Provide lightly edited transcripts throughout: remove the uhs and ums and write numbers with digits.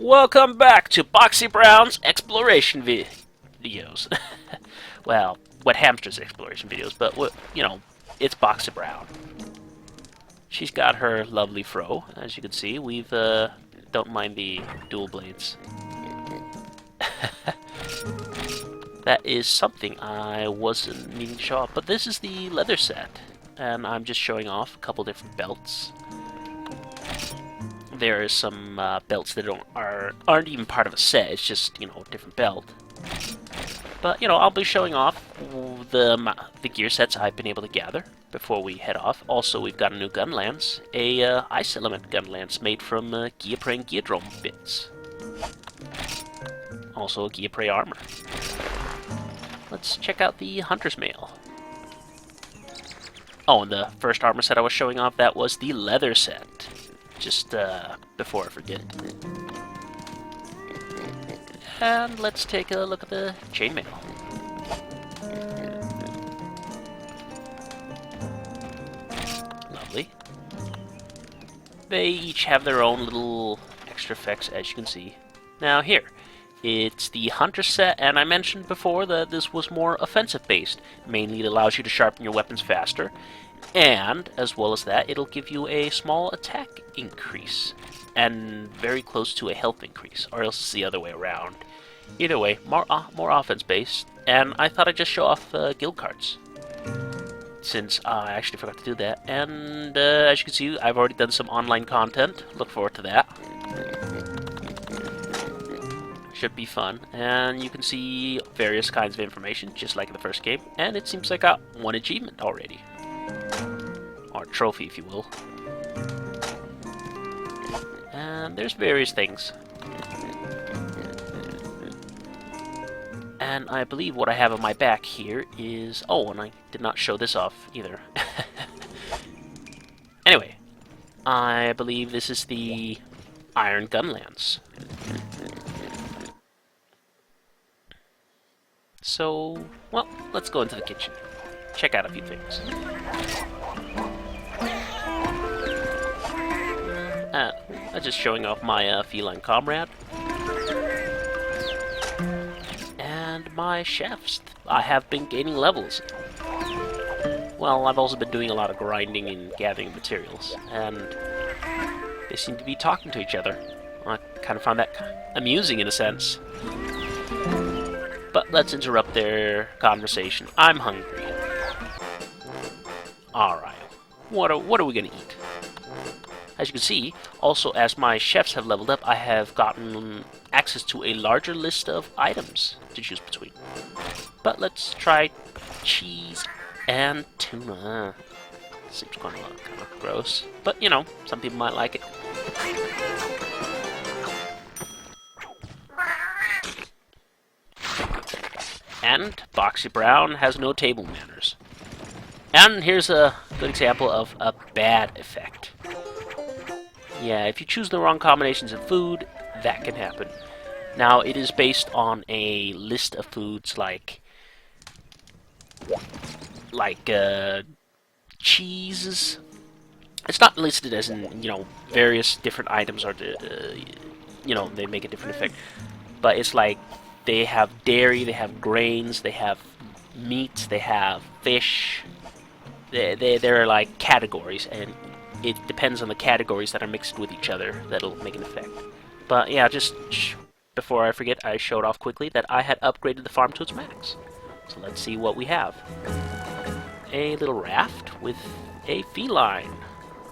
Welcome back to Boxy Brown's exploration videos. Well, Wet Hamster's exploration videos, but it's Boxy Brown. She's got her lovely fro, as you can see. We've don't mind the dual blades. That is something I wasn't meaning to show off, but this is the leather set, and I'm just showing off a couple different belts. There are some belts that aren't even part of a set. It's just a different belt. But I'll be showing off the gear sets I've been able to gather before we head off. Also, we've got a new gun lance, a ice element gun lance made from Gearprey and Geardrome bits. Also, a Gearprey armor. Let's check out the Hunter's Mail. Oh, and the first armor set I was showing off, that was the leather set. Just before I forget. And let's take a look at the chainmail. Lovely. They each have their own little extra effects, as you can see. Now here, it's the Hunter set, and I mentioned before that this was more offensive based. Mainly it allows you to sharpen your weapons faster, and as well as that, it'll give you a small attack increase, and very close to a health increase, or else it's the other way around. Either way, more offense based, and I thought I'd just show off guild cards, since I actually forgot to do that. And as you can see, I've already done some online content. Look forward to that. Should be fun, and you can see various kinds of information, just like in the first game, and it seems like I got one achievement already. Or trophy, if you will. And there's various things. And I believe what I have on my back here is... Oh, and I did not show this off either. Anyway, I believe this is the Iron Gun Lance. So, well, let's go into the kitchen. Check out a few things. I'm just showing off my feline comrade. And my chefs. I have been gaining levels. Well, I've also been doing a lot of grinding and gathering materials, and they seem to be talking to each other. I kind of found that amusing in a sense. But let's interrupt their conversation. I'm hungry. Alright, what are we gonna eat? As you can see, also as my chefs have leveled up, I have gotten access to a larger list of items to choose between. But let's try cheese and tuna. Seems kind of gross, but some people might like it. And Boxy Brown has no table manners. And here's a good example of a bad effect. Yeah, if you choose the wrong combinations of food, that can happen. Now, it is based on a list of foods like cheeses. It's not listed as in, various different items are, they make a different effect. But it's like they have dairy, they have grains, they have meat, they have fish. They're like categories, and it depends on the categories that are mixed with each other that'll make an effect. But yeah, just before I forget, I showed off quickly that I had upgraded the farm to its max. So let's see what we have. A little raft with a feline.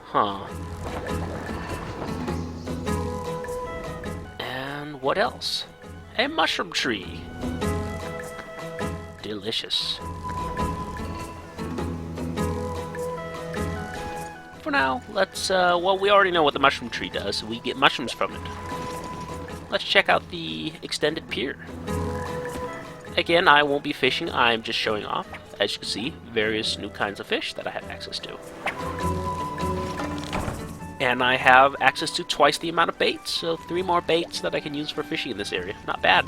Huh. And what else? A mushroom tree. Delicious. For now, let's, well, we already know what the mushroom tree does. We get mushrooms from it. Let's check out the extended pier. Again, I won't be fishing, I'm just showing off, as you can see, various new kinds of fish that I have access to. And I have access to twice the amount of baits, so 3 more baits that I can use for fishing in this area. Not bad.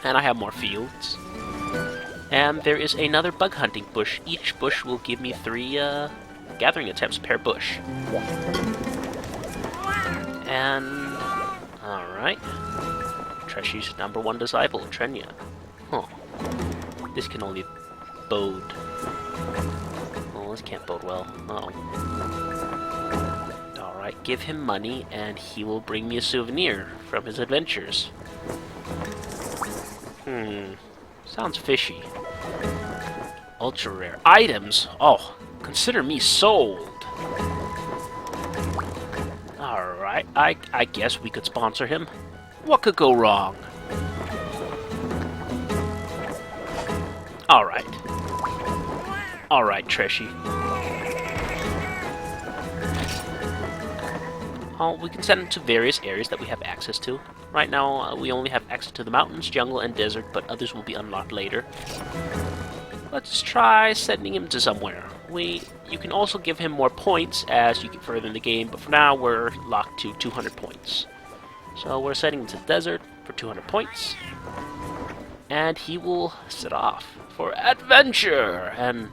And I have more fields. And there is another bug hunting bush. Each bush will give me 3 gathering attempts per bush. And Alright. Treshy's #1 disciple, Trenya. Huh. This can only bode. Oh, this can't bode well. Uh-oh. Alright, give him money and he will bring me a souvenir from his adventures. Sounds fishy. Ultra rare. Items? Oh, consider me sold. Alright, I guess we could sponsor him. What could go wrong? Alright. Alright, Treshy. Oh, we can send him to various areas that we have access to. Right now, we only have access to the mountains, jungle, and desert, but others will be unlocked later. Let's try sending him to somewhere. You can also give him more points as you get further in the game, but for now we're locked to 200 points. So we're sending him to the desert for 200 points. And he will set off for adventure! And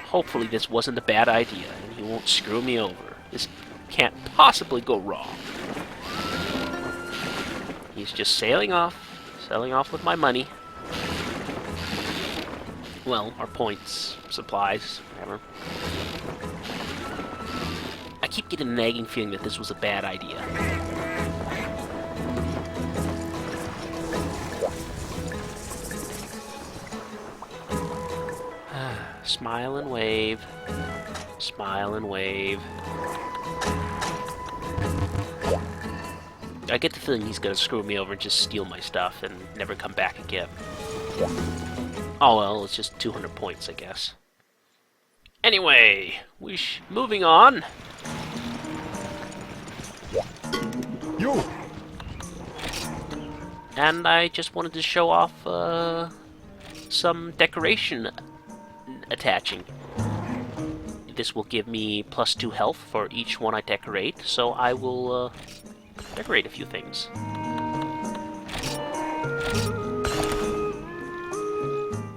hopefully this wasn't a bad idea, and he won't screw me over. This can't possibly go wrong. He's just sailing off with my money. Well, our points, supplies, whatever. I keep getting a nagging feeling that this was a bad idea. Smile and wave. Smile and wave. I get the feeling he's gonna screw me over and just steal my stuff and never come back again. Oh well, it's just 200 points, I guess. Anyway, moving on. You. And I just wanted to show off some decoration attaching. This will give me +2 health for each one I decorate, so I will decorate a few things.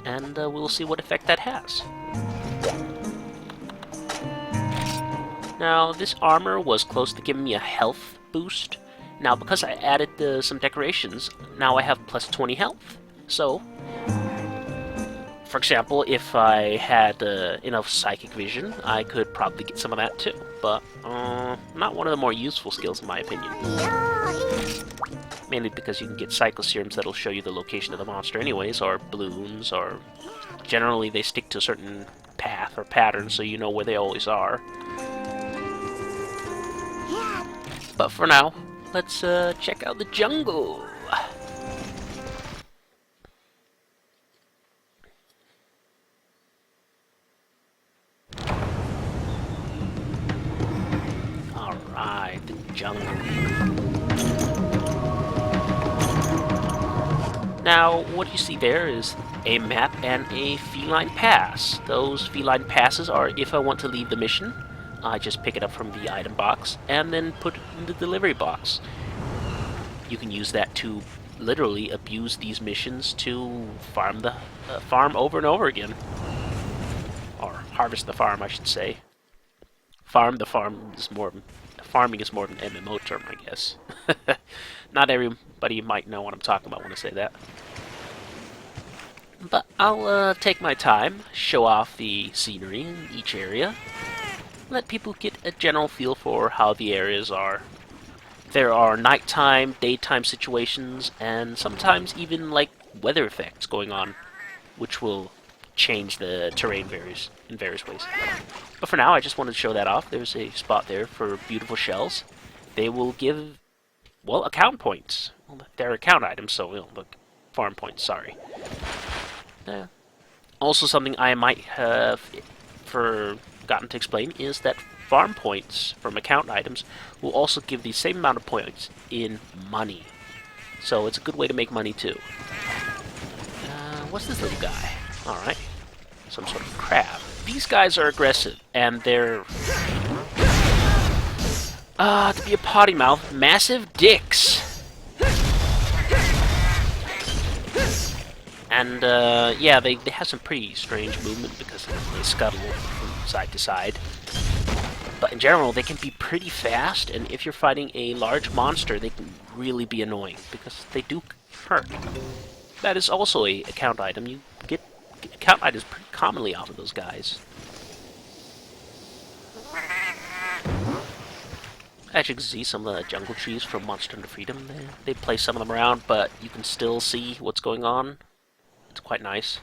And we'll see what effect that has. Now, this armor was close to giving me a health boost. Now, because I added some decorations, now I have +20 health. So, for example, if I had enough psychic vision, I could probably get some of that too. But, not one of the more useful skills in my opinion. Mainly because you can get cycle serums that'll show you the location of the monster anyways, or balloons, or generally they stick to a certain path or pattern so you know where they always are. But for now, let's check out the jungle. Alright, the jungle. Now, what you see there is a map and a feline pass. Those feline passes are if I want to leave the mission. I just pick it up from the item box and then put it in the delivery box. You can use that to literally abuse these missions to farm the farm over and over again. Or harvest the farm, I should say. Farming is more of an MMO term, I guess. Not everybody might know what I'm talking about when I say that. But I'll take my time, show off the scenery in each area, let people get a general feel for how the areas are. There are nighttime, daytime situations, and sometimes even like weather effects going on, which will change the terrain in various ways. But for now, I just wanted to show that off. There's a spot there for beautiful shells. They will give, well, account points. Well, they're account items, so we'll look, farm points, sorry. Also, something I might have forgotten to explain is that farm points from account items will also give the same amount of points in money. So it's a good way to make money too. What's this little guy? Alright. Some sort of crab. These guys are aggressive, and they're... to be a potty mouth, massive dicks! And, yeah, they have some pretty strange movement because they scuttle from side to side. But in general, they can be pretty fast, and if you're fighting a large monster, they can really be annoying, because they do hurt. That is also a account item. You get account items pretty commonly off of those guys. As you can see, some of the jungle trees from Monster Hunter Freedom, they place some of them around, but you can still see what's going on. It's quite nice.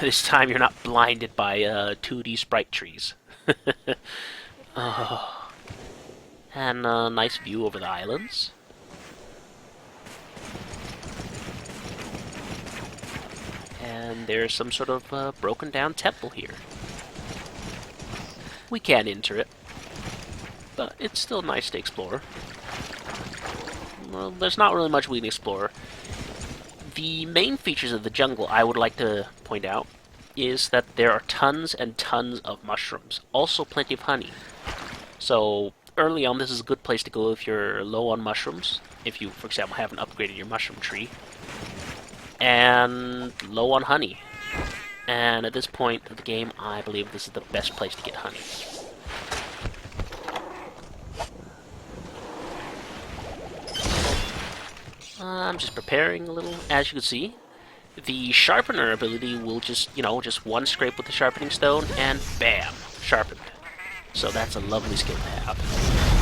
This time you're not blinded by 2D sprite trees. Oh. And a nice view over the islands. And there's some sort of broken down temple here. We can't enter it, but it's still nice to explore. Well, there's not really much we can explore. The main features of the jungle I would like to point out is that there are tons and tons of mushrooms. Also plenty of honey. So early on, this is a good place to go if you're low on mushrooms. If you, for example, haven't upgraded your mushroom tree. And low on honey. And at this point of the game, I believe this is the best place to get honey. I'm just preparing a little. As you can see, the sharpener ability will just, just one scrape with the sharpening stone, and bam, sharpened. So that's a lovely skill to have.